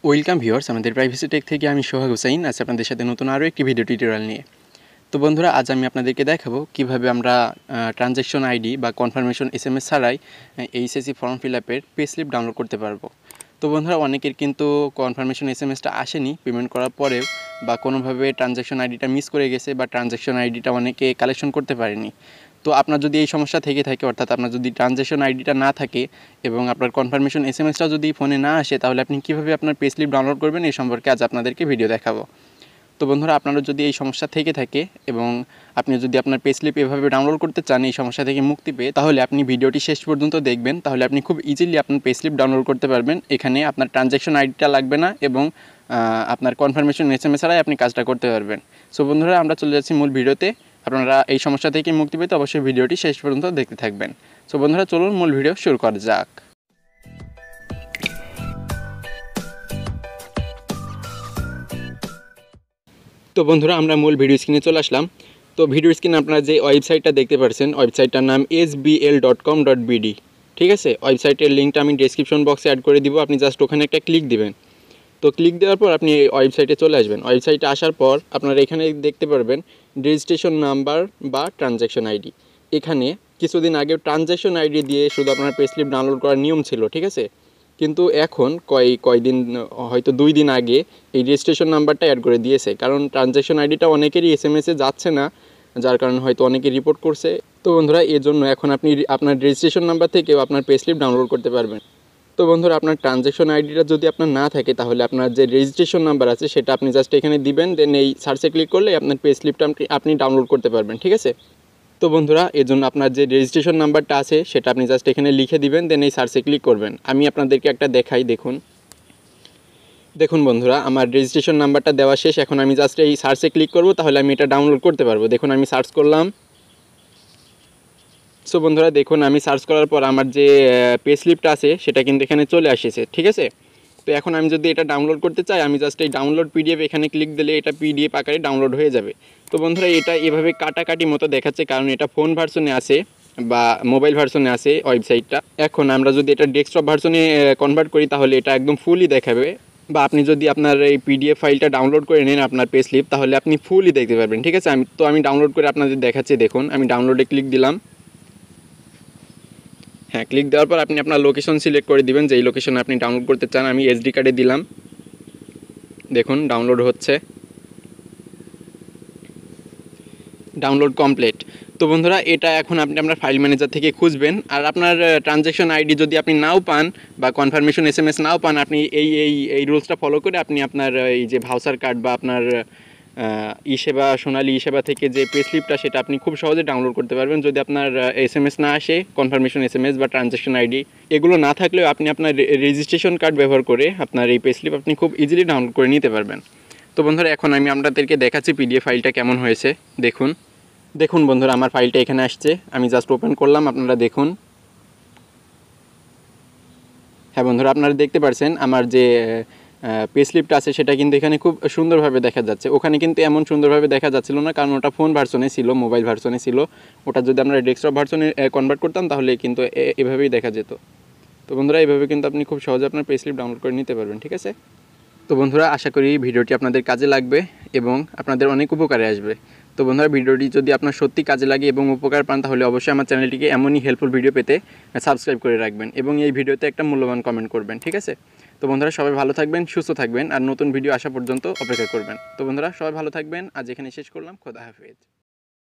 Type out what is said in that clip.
Welcome viewers, আমাদের privacy take থেকে আমি সোহাগ হোসেন আছি আপনাদের সাথে নতুন আরও একটি ভিডিও টিউটোরিয়াল নিয়ে। তো বন্ধুরা, আজ আমি আপনাদেরকে দেখাবো কিভাবে আমরা ট্রানজ্যাকশন আইডি বা কনফার্মেশন SMS ছাড়াই HSC ফর্ম ফিল আপের পে স্লিপ ডাউনলোড করতে পারবো। তো বন্ধুরা, অনেকের কিন্তু কনফার্মেশন SMSটা আসেনি পেমেন্ট করার পরেও, বা কোনোভাবে ট্রানজ্যাকশন আইডিটা মিস করে গেছে বা ট্রানজ্যাকশন আইডিটা অনেকে কালেকশন করতে পারেনি। তো আপনার যদি এই সমস্যা থেকে থাকে, অর্থাৎ আপনার যদি ট্রানজ্যাকশন আইডিটা না থাকে এবং আপনার কনফার্মেশন SMSটা যদি ফোনে না আসে, তাহলে আপনি কীভাবে আপনার পে স্লিপ ডাউনলোড করবেন এই সম্পর্কে আজ আপনাদেরকে ভিডিও দেখাবো। তো বন্ধুরা, আপনারা যদি এই সমস্যা থেকে থাকে এবং আপনি যদি আপনার পে স্লিপ এভাবে ডাউনলোড করতে চান এই সমস্যা থেকে মুক্তি পেয়ে, তাহলে আপনি ভিডিওটি শেষ পর্যন্ত দেখবেন। তাহলে আপনি খুব ইজিলি আপনার পে স্লিপ ডাউনলোড করতে পারবেন। এখানে আপনার ট্রানজ্যাকশন আইডিটা লাগবে না এবং আপনার কনফার্মেশন SMS ছাড়াই আপনি কাজটা করতে পারবেন। সো বন্ধুরা, আমরা চলে যাচ্ছি মূল ভিডিওতে। আপনারা এই সমস্যা থেকে মুক্তি পেতে অবশ্যই ভিডিওটি শেষ পর্যন্ত দেখতে থাকবেন। সো বন্ধুরা, চলুন মূল ভিডিও শুরু করা যাক। তো বন্ধুরা, আমরা মূল ভিডিও স্ক্রিনে চলে আসলাম। তো ভিডিও স্ক্রিনে আপনারা যে ওয়েবসাইটটা দেখতে পাচ্ছেন, ওয়েবসাইটটার নাম sbl.com.bd। ঠিক আছে, ওয়েবসাইটের লিঙ্কটা আমি ডেসক্রিপশন বক্সে অ্যাড করে দিব। আপনি জাস্ট ওখানে একটা ক্লিক দিবেন। তো ক্লিক দেওয়ার পর আপনি ওয়েবসাইটে চলে আসবেন। ওয়েবসাইটে আসার পর আপনারা এখানে দেখতে পারবেন রেজিস্ট্রেশন নাম্বার বা ট্রানজ্যাকশন আইডি। এখানে কিছুদিন আগে ট্রানজ্যাকশন আইডি দিয়ে শুধু আপনার পে স্লিপ ডাউনলোড করার নিয়ম ছিল, ঠিক আছে। কিন্তু এখন কয়দিন, হয়তো 2 দিন আগে এই রেজিস্ট্রেশন নাম্বারটা অ্যাড করে দিয়েছে। কারণ ট্রানজ্যাকশন আইডিটা অনেকেরই SMS-এ যাচ্ছে না, যার কারণে হয়তো অনেকে রিপোর্ট করছে। তো বন্ধুরা, এর জন্য এখন আপনি আপনার রেজিস্ট্রেশন নাম্বার থেকেও আপনার পে স্লিপ ডাউনলোড করতে পারবেন। তো বন্ধুরা, আপনার ট্রানজ্যাকশন আইডিটা যদি আপনার না থাকে, তাহলে আপনার যে রেজিস্ট্রেশন নাম্বার আছে সেটা আপনি জাস্ট এখানে দিবেন। দেন এই সার্চে ক্লিক করলে আপনার পে স্লিপটা আপনি ডাউনলোড করতে পারবেন, ঠিক আছে। তো বন্ধুরা, এর জন্য আপনার যে রেজিস্ট্রেশন নাম্বারটা আছে সেটা আপনি জাস্ট এখানে লিখে দিবেন। দেন এই সার্চে ক্লিক করবেন। আমি আপনাদেরকে একটা দেখাই, দেখুন বন্ধুরা, আমার রেজিস্ট্রেশন নাম্বারটা দেওয়া শেষ। এখন আমি জাস্ট এই সার্চে ক্লিক করব, তাহলে আমি এটা ডাউনলোড করতে পারবো। দেখুন, আমি সার্চ করলাম। সো বন্ধুরা, দেখুন আমি সার্চ করার পর আমার যে পে স্লিপটা আছে সেটা কিন্তু এখানে চলে আসছে, ঠিক আছে। তো এখন আমি যদি এটা ডাউনলোড করতে চাই, আমি জাস্ট এই ডাউনলোড PDF এখানে ক্লিক দিলে এটা PDF আকারে ডাউনলোড হয়ে যাবে। তো বন্ধুরা, এটা এভাবে কাটাকাটি মতো দেখাচ্ছে, কারণ এটা ফোন ভার্সনে আছে বা মোবাইল ভার্সনে আছে ওয়েবসাইটটা। এখন আমরা যদি এটা ডেস্কটপ ভার্সনে কনভার্ট করি, তাহলে এটা একদম ফুলই দেখাবে। বা আপনি যদি আপনার এই PDF ফাইলটা ডাউনলোড করে নেন আপনার পে স্লিপ, তাহলে আপনি ফুলই দেখতে পারবেন, ঠিক আছে। আমি ডাউনলোড করে আপনাদের দেখাচ্ছি। দেখুন, আমি ডাউনলোডে ক্লিক দিলাম। হ্যাঁ, ক্লিক দেওয়ার পর আপনি আপনার লোকেশন সিলেক্ট করে দিবেন, যেই লোকেশনে আপনি ডাউনলোড করতে চান। আমি SD কার্ডে দিলাম। দেখুন, ডাউনলোড হচ্ছে, ডাউনলোড কমপ্লিট। তো বন্ধুরা, এটা এখন আপনি আপনার ফাইল ম্যানেজার থেকে খুঁজবেন। আর আপনার ট্রানজ্যাকশন আইডি যদি আপনি নাও পান বা কনফার্মেশন SMS নাও পান, আপনি এই রুলসটা ফলো করে আপনি আপনার এই যে ভাউচার কার্ড বা আপনার সোনালি eShaba থেকে যে পে স্লিপটা সেটা আপনি খুব সহজে ডাউনলোড করতে পারবেন। যদি আপনার SMS না আসে, কনফার্মেশন SMS বা ট্রানজ্যাকশন আইডি এগুলো না থাকলেও আপনি আপনার রেজিস্ট্রেশন কার্ড ব্যবহার করে আপনার এই পে স্লিপ আপনি খুব ইজিলি ডাউনলোড করে নিতে পারবেন। তো বন্ধুরা, এখন আমি আপনাদেরকে দেখাচ্ছি PDF ফাইলটা কেমন হয়েছে। দেখুন বন্ধুরা, আমার ফাইলটা এখানে আসছে। আমি জাস্ট ওপেন করলাম, আপনারা দেখুন। হ্যাঁ বন্ধুরা, আপনারা দেখতে পাচ্ছেন আমার যে পে স্লিপটা আছে সেটা কিন্তু এখানে খুব সুন্দরভাবে দেখা যাচ্ছে। ওখানে কিন্তু এমন সুন্দরভাবে দেখা যাচ্ছিল না, কারণ ওটা ফোন ভার্সনে ছিল, মোবাইল ভার্সনে ছিল। ওটা যদি আমরা ডেস্কটপ ভার্সনে কনভার্ট করতাম, তাহলে কিন্তু এভাবেই দেখা যেত। তো বন্ধুরা, এইভাবে কিন্তু আপনি খুব সহজে আপনার পে স্লিপ ডাউনলোড করে নিতে পারবেন, ঠিক আছে। তো বন্ধুরা, আশা করি ভিডিওটি আপনাদের কাজে লাগবে এবং আপনাদের অনেক উপকারে আসবে। তো বন্ধুরা, ভিডিওটি যদি আপনার সত্যি কাজে লাগে এবং উপকার পান, তাহলে অবশ্যই আমার চ্যানেলটিকে এমনই হেল্পফুল ভিডিও পেতে সাবস্ক্রাইব করে রাখবেন এবং এই ভিডিওতে একটা মূল্যবান কমেন্ট করবেন, ঠিক আছে। তো বন্ধুরা, সবাই ভালো থাকবেন, সুস্থ থাকবেন আর নতুন ভিডিও আসা পর্যন্ত অপেক্ষা করবেন। তো বন্ধুরা, সবাই ভালো থাকবেন। আজ এখানে শেষ করলাম। খোদা হাফেজ।